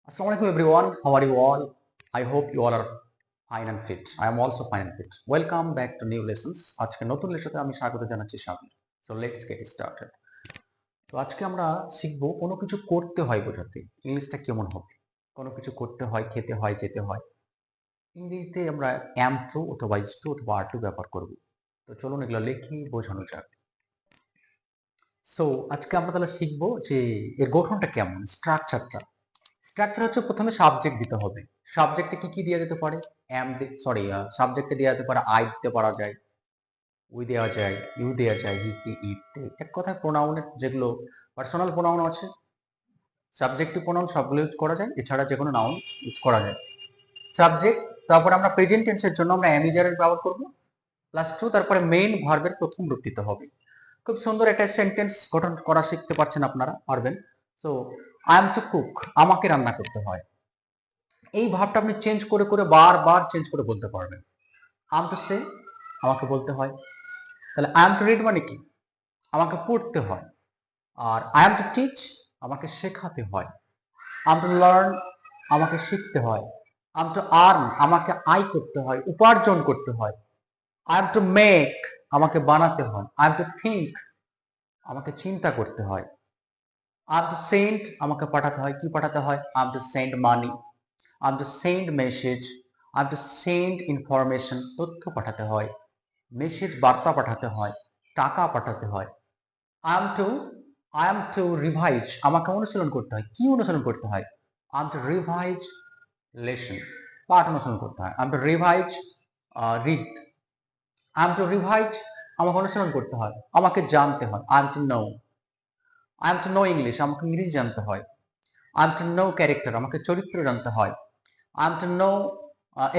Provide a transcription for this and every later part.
Assalamualaikum everyone. How are you all? I hope you all are fine and fit. I am also fine and fit. Welcome back to new lessons. আজকে নতুন লেসনে আমি স্বাগত জানাচ্ছি স্বামী। So let's get started. তো আজকে আমরা শিখব কোনো কিছু করতে হয় বোঝাতে ইংলিশটা কেমন হবে। কোনো কিছু করতে হয়, খেতে হয়, যেতে হয়। ইংরেজিতে আমরা am to অথবা is to অথবা are to ব্যবহার করব। তো চলুন এগুলো লিখি বোঝানো যাক। সো আজকে আমরা তাহলে শিখব যে এর গঠনটা কেমন, স্ট্রাকচারটা। স্ট্রাকচার হচ্ছে প্রথমে সাবজেক্ট দিতে হবে। সাবজেক্টে কি কি দেওয়া যেতে পারে? সাবজেক্টে দেওয়া যেতে পারে আই দিতে পারা যায়, উই দেওয়া যায়, ইউ দেওয়া যায়, হি সি ইট। এক কথায় প্রোনাউনের যেগুলো পার্সোনাল প্রোনাউন আছে, সাবজেক্টিভ প্রোনাউন সবগুলো ইউজ করা যায়, এছাড়া যে কোনো নাউন ইউজ করা যায়। সাবজেক্ট, তারপর আমরা প্রেজেন্ট টেন্সের জন্য আমরা অ্যামিজারের ব্যবহার করব, প্লাস টু, তারপরে মেইন ভার্বের প্রথম রূপ দিতে হবে। খুব সুন্দর একটা সেন্টেন্স গঠন করা শিখতে পারছেন আপনারা, পারবেন। So I am to cook, আমাকে রান্না করতে হয়। এই ভাবটা আপনি চেঞ্জ করে করে বারবার চেঞ্জ করে বলতে পারবেন। আই এম টু সে, আমাকে বলতে হয়। তাহলে আই এম টু রিড মানে কি? আমাকে পড়তে হয়। আর আই এম টু টিচ, আমাকে শেখাতে হয়। আই এম টু লার্ন, আমাকে শিখতে হয়। আই এম টু আর্ন, আমাকে আয় করতে হয়, উপার্জন করতে হয়। আই এম টু মেক, আমাকে বানাতে হয়। আই এম টু থিঙ্ক, আমাকে চিন্তা করতে হয়। আই এম টু সেন্ড, আমাকে পাঠাতে হয়। কি পাঠাতে হয়? I am to send money, I am to send message, I am to send information, তথ্য পাঠাতে হয়। মেসেজ, বার্তা পাঠাতে হয়, টাকা পাঠাতে হয়। I am to I am to revise, আমাকে অনুশীলন করতে হয়। কি অনুশীলন করতে হয়? I am to revise lesson, পাঠ অনুশীলন করতে হয়। I am to revise read. I am to revise, আমাকে অনুশীলন করতে হয়, আমাকে জানতে হয়। I am to know, I am to know English, আমাকে ইংরেজি জানতে হয়। I am to know character, আমাকে চরিত্র জানতে হয়। I am to know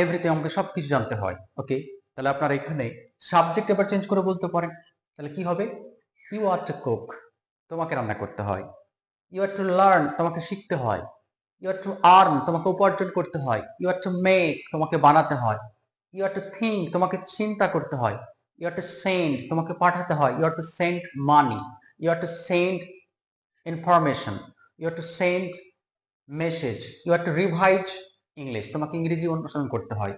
everything, আমাকে সবকিছু জানতে হয়। ওকে, তাহলে আপনার এখানে সাবজেক্ট এবার চেঞ্জ করে বলতে পারেন। তাহলে কি হবে? ইউ আর টু কুক, তোমাকে রান্না করতে হয়। ইউ আর টু লার্ন, তোমাকে শিখতে হয়। ইউ আর টু আর্ন, তোমাকে উপার্জন করতে হয়। ইউ আর টু মেক, তোমাকে বানাতে হয়। ইউ আর টু থিঙ্ক, তোমাকে চিন্তা করতে হয়। ইউ আর টু সেন্ড, তোমাকে পাঠাতে হয়। You are to send money, you are to send information, you are to send message, you are to revise English, তোমাকে ইংরেজি অনুসরণ করতে হয়।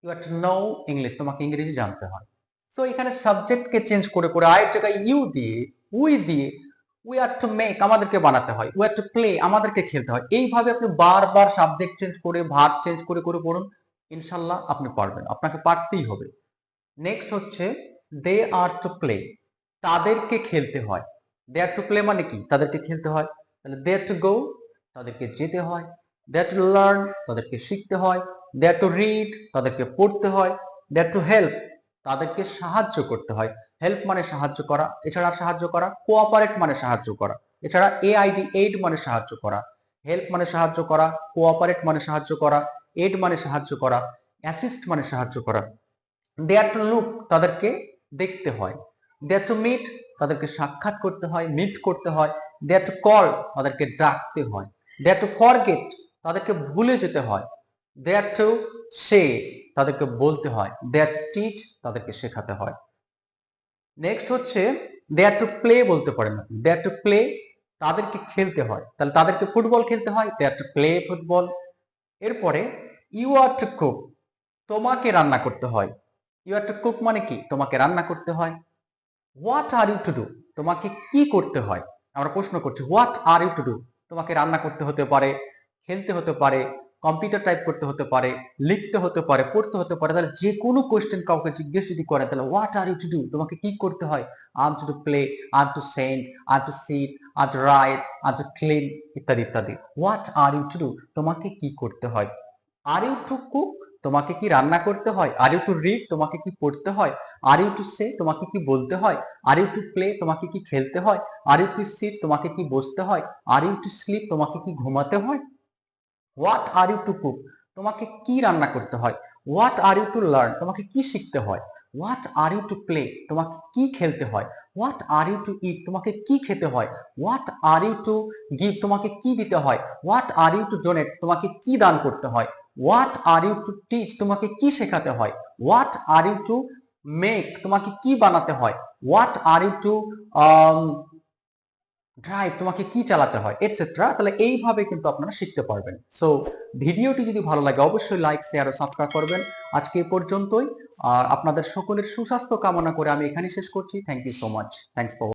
You are to know English, তোমাকে ইংরেজি জানতে হয়। সো এখানে সাবজেক্টকে চেঞ্জ করে করে আয়ের জায়গায় ইউ দিয়ে, উই দিয়ে, উই আর টু মেক, আমাদেরকে বানাতে হয়। উই আর টু প্লে, আমাদেরকে খেলতে হয়। এইভাবে আপনি বারবার সাবজেক্ট চেঞ্জ করে ভার্ব চেঞ্জ করে করে পড়ুন, ইনশাল্লাহ আপনি পারবেন, আপনাকে পারতেই হবে। নেক্সট হচ্ছে দে আর টু প্লে, তাদেরকে খেলতে হয়। দে আর টু প্লে মানে কি? তাদেরকে খেলতে হয়। তাহলে দে আর টু গো, তাদেরকে যেতে হয়। দে আর টু লার্ন, তাদেরকে শিখতে হয়। দে আর টু রিড, তাদেরকে পড়তে হয়। দে আর টু হেল্প, তাদেরকে সাহায্য করতে হয়। হেল্প মানে সাহায্য করা, এছাড়া সাহায্য করা। কোঅপারেট মানে সাহায্য করা, এছাড়া এআইডি এইড মানে সাহায্য করা। হেল্প মানে সাহায্য করা, কোঅপারেট মানে সাহায্য করা, এইড মানে সাহায্য করা, অ্যাসিস্ট মানে সাহায্য করা। দে আর টু লুক, তাদেরকে দেখতে হয়। দে আর টু মিট, তাদেরকে সাক্ষাৎ করতে হয়, মিট করতে হয়। দে আর টু কল, তাদেরকে ডাকতে হয়। দে আর টু ফরগেট, তাদেরকে ভুলে যেতে হয়। দে আর টু সে, তাদেরকে বলতে হয়। দে আর টু টিচ, তাদেরকে শেখাতে হয়। নেক্সট হচ্ছে দে আর টু প্লে বলতে পারেন আপনি। দে আর টু প্লে, তাদেরকে খেলতে হয়। তাহলে তাদেরকে ফুটবল খেলতে হয়, দে আর টু প্লে ফুটবল। এরপরে ইউ আর টু কুক, তোমাকে রান্না করতে হয়। ইউ আর টু কুক মানে কি? তোমাকে রান্না করতে হয়। What are you to do, তোমাকে কি করতে হয়? আমরা প্রশ্ন করছি what are you to do. তোমাকে রান্না করতে হতে পারে, খেলতে হতে পারে, কম্পিউটার টাইপ করতে হতে পারে, লিখতে হতে পারে, পড়তে হতে পারে। তাহলে যে কোনো কোয়েশ্চেন কাউকে জিজ্ঞেস যদি করেন, তাহলে what are you to do, তোমাকে কি করতে হয়? I am to play, I am to send, I am to sit, I am to write, I am to clean, ইত্যাদি ইত্যাদি। What are you to do, তোমাকে কি করতে হয়? আর ইউ টু কুক, তোমাকে কি রান্না করতে হয়? আর ইউ টু রিড, তোমাকে কি পড়তে হয়? আর ইউ টু সে, তোমাকে কি বলতে হয়? আর ইউ টু প্লে, তোমাকে কি খেলতে হয়? আর ইউ টু সিট, তোমাকে কি বসতে হয়? আর ইউ টু স্লিপ, তোমাকে কি ঘুমাতে হয়? What are you to cook, তোমাকে কি রান্না করতে হয়? What are you to learn, তোমাকে কি শিখতে হয়? What are you to play, তোমাকে কি খেলতে হয়? What are you to eat, তোমাকে কি খেতে হয়? What are you to give, তোমাকে কি দিতে হয়? What are you to donate, তোমাকে কি দান করতে হয়? What are you to teach, তোমাকে কি শেখাতে হয়? What are you to make, তোমাকে কি বানাতে হয়? What are you to drive তোমাকে কি চালাতে হয় এটসেট্রা। তাহলে এইভাবে কিন্তু আপনারা শিখতে পারবেন। সো ভিডিওটি যদি ভালো লাগে অবশ্যই লাইক, শেয়ার ও সাবস্ক্রাইব করবেন। আজকে এই পর্যন্তই। আর আপনাদের সকলের সুস্বাস্থ্য কামনা করে আমি এখানেই শেষ করছি। Thank you so much. Thanks for